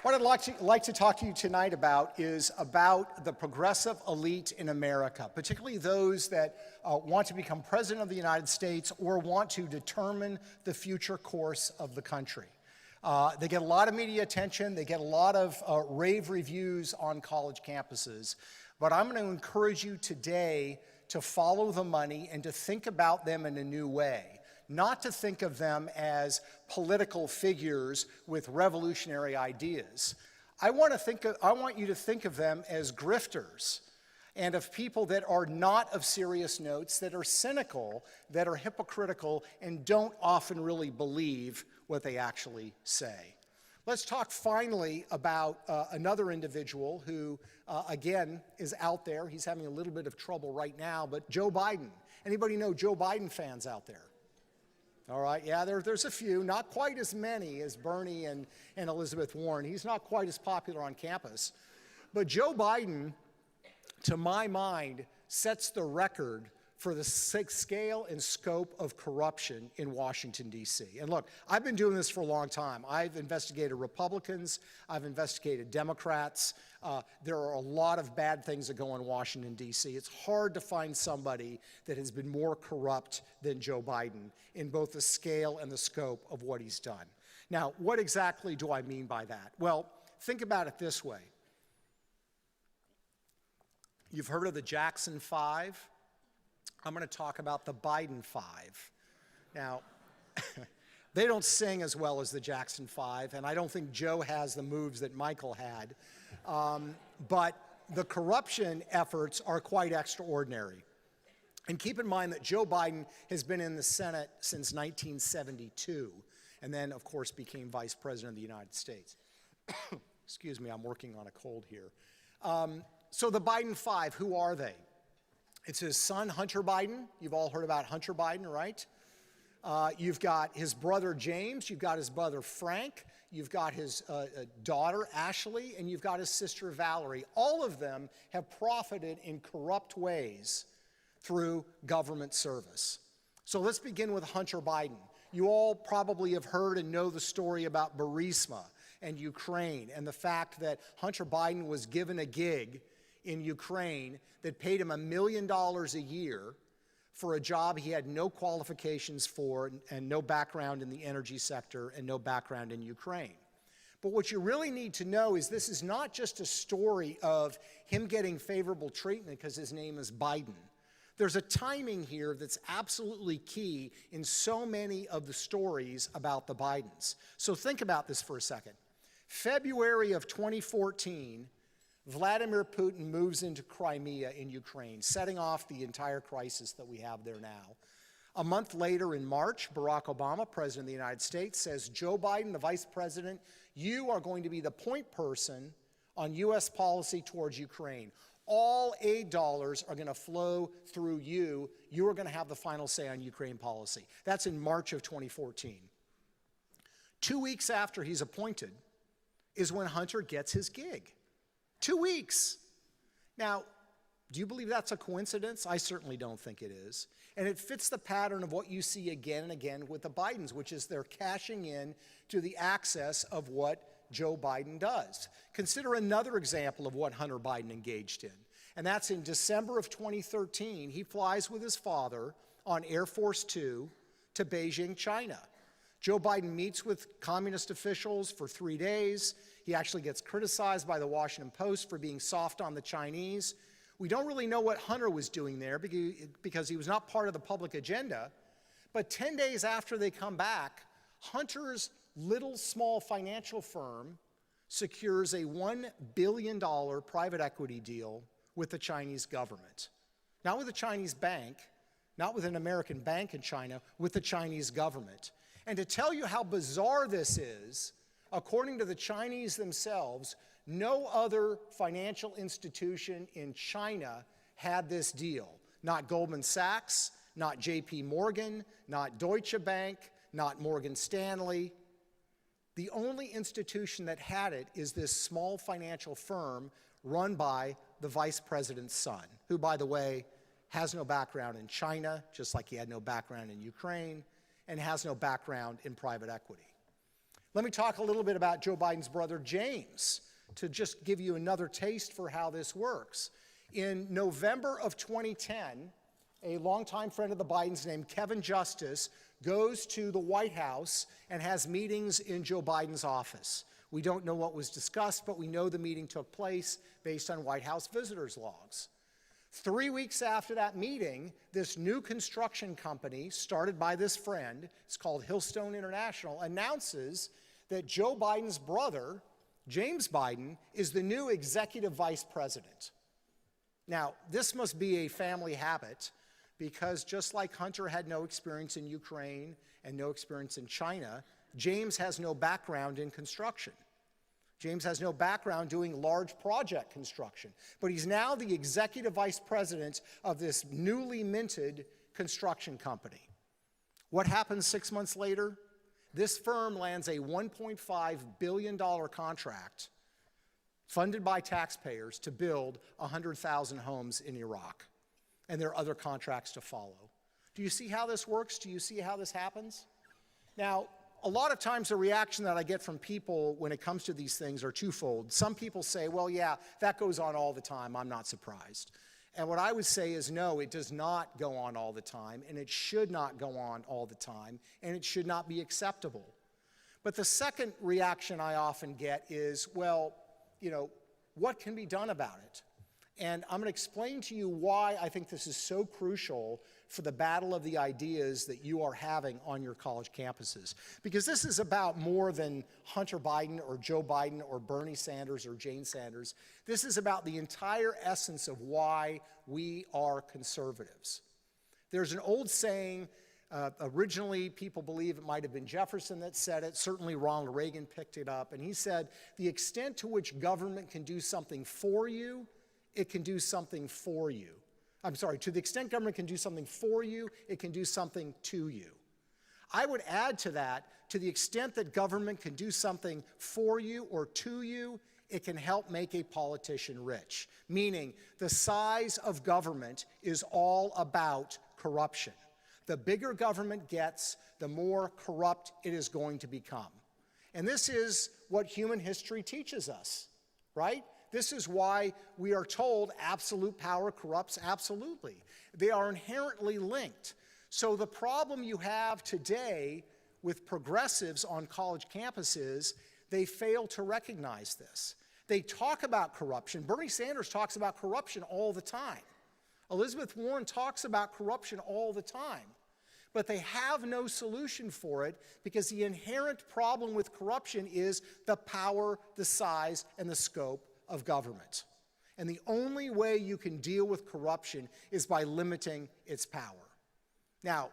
What I'd like to talk to you tonight about is about the progressive elite in America, particularly those that want to become president of the United States or want to determine the future course of the country. They get a lot of media attention, they get a lot of rave reviews on college campuses, but I'm going to encourage you today to follow the money and to think about them in a new way. Not to think of them as political figures with revolutionary ideas. I want you to think of them as grifters and of people that are not of serious notes, that are cynical, that are hypocritical, and don't often really believe what they actually say. Let's talk finally about another individual who, again, is out there. He's having a little bit of trouble right now, but Joe Biden. Anybody know Joe Biden fans out there? All right, yeah, there's a few, not quite as many as Bernie and Elizabeth Warren. He's not quite as popular on campus. But Joe Biden, to my mind, sets the record for the scale and scope of corruption in Washington, D.C. And look, I've been doing this for a long time. I've investigated Republicans. I've investigated Democrats. There are a lot of bad things that go on in Washington, D.C. It's hard to find somebody that has been more corrupt than Joe Biden in both the scale and the scope of what he's done. Now, what exactly do I mean by that? Well, think about it this way. You've heard of the Jackson Five. I'm going to talk about the Biden Five. Now, they don't sing as well as the Jackson Five, and I don't think Joe has the moves that Michael had. But the corruption efforts are quite extraordinary. And keep in mind that Joe Biden has been in the Senate since 1972, and then, of course, became Vice President of the United States. Excuse me, I'm working on a cold here. So the Biden Five, who are they? It's his son, Hunter Biden. You've all heard about Hunter Biden, right? You've got his brother, James. You've got his brother, Frank. You've got his daughter, Ashley. And you've got his sister, Valerie. All of them have profited in corrupt ways through government service. So let's begin with Hunter Biden. You all probably have heard and know the story about Burisma and Ukraine and the fact that Hunter Biden was given a gig in Ukraine that paid him $1 million a year for a job he had no qualifications for and no background in the energy sector and no background in Ukraine. But what you really need to know is this is not just a story of him getting favorable treatment because his name is Biden. There's a timing here that's absolutely key in so many of the stories about the Bidens. So think about this for a second. February of 2014, Vladimir Putin moves into Crimea in Ukraine, setting off the entire crisis that we have there now. A month later in March, Barack Obama, President of the United States, says, Joe Biden, the Vice President, you are going to be the point person on U.S. policy towards Ukraine. All aid dollars are going to flow through you. You are going to have the final say on Ukraine policy. That's in March of 2014. 2 weeks after he's appointed is when Hunter gets his gig. 2 weeks. Now, do you believe that's a coincidence? I certainly don't think it is. And it fits the pattern of what you see again and again with the Bidens, which is they're cashing in to the access of what Joe Biden does. Consider another example of what Hunter Biden engaged in. And that's in December of 2013, he flies with his father on Air Force Two to Beijing, China. Joe Biden meets with communist officials for 3 days. He actually gets criticized by the Washington Post for being soft on the Chinese. We don't really know what Hunter was doing there because he was not part of the public agenda. But 10 days after they come back, Hunter's little small financial firm secures a $1 billion private equity deal with the Chinese government. Not with a Chinese bank, not with an American bank in China, with the Chinese government. And to tell you how bizarre this is, according to the Chinese themselves, no other financial institution in China had this deal. Not Goldman Sachs, not JP Morgan, not Deutsche Bank, not Morgan Stanley. The only institution that had it is this small financial firm run by the vice president's son, who, by the way, has no background in China, just like he had no background in Ukraine, and has no background in private equity. Let me talk a little bit about Joe Biden's brother, James, to just give you another taste for how this works. In November of 2010, a longtime friend of the Bidens named Kevin Justice goes to the White House and has meetings in Joe Biden's office. We don't know what was discussed, but we know the meeting took place based on White House visitors' logs. 3 weeks after that meeting, this new construction company started by this friend, it's called Hillstone International, announces that Joe Biden's brother, James Biden, is the new executive vice president. Now, this must be a family habit, because just like Hunter had no experience in Ukraine and no experience in China, James has no background in construction. James has no background doing large project construction, but he's now the executive vice president of this newly minted construction company. What happens 6 months later? This firm lands a $1.5 billion contract funded by taxpayers to build 100,000 homes in Iraq. And there are other contracts to follow. Do you see how this works? Do you see how this happens? Now, a lot of times the reaction that I get from people when it comes to these things are twofold. Some people say, well, yeah, that goes on all the time. I'm not surprised. And what I would say is, no, it does not go on all the time, and it should not go on all the time, and it should not be acceptable. But the second reaction I often get is, well, you know, what can be done about it? And I'm going to explain to you why I think this is so crucial for the battle of the ideas that you are having on your college campuses. Because this is about more than Hunter Biden or Joe Biden or Bernie Sanders or Jane Sanders. This is about the entire essence of why we are conservatives. There's an old saying, originally people believe it might have been Jefferson that said it, certainly Ronald Reagan picked it up, and he said, the extent to which government can do something for you, it can do something for you. I'm sorry, to the extent government can do something for you, it can do something to you. I would add to that, to the extent that government can do something for you or to you, it can help make a politician rich. Meaning, the size of government is all about corruption. The bigger government gets, the more corrupt it is going to become. And this is what human history teaches us, right? This is why we are told absolute power corrupts absolutely. They are inherently linked. So the problem you have today with progressives on college campuses, they fail to recognize this. They talk about corruption. Bernie Sanders talks about corruption all the time. Elizabeth Warren talks about corruption all the time. But they have no solution for it because the inherent problem with corruption is the power, the size, and the scope of government. And the only way you can deal with corruption is by limiting its power. Now,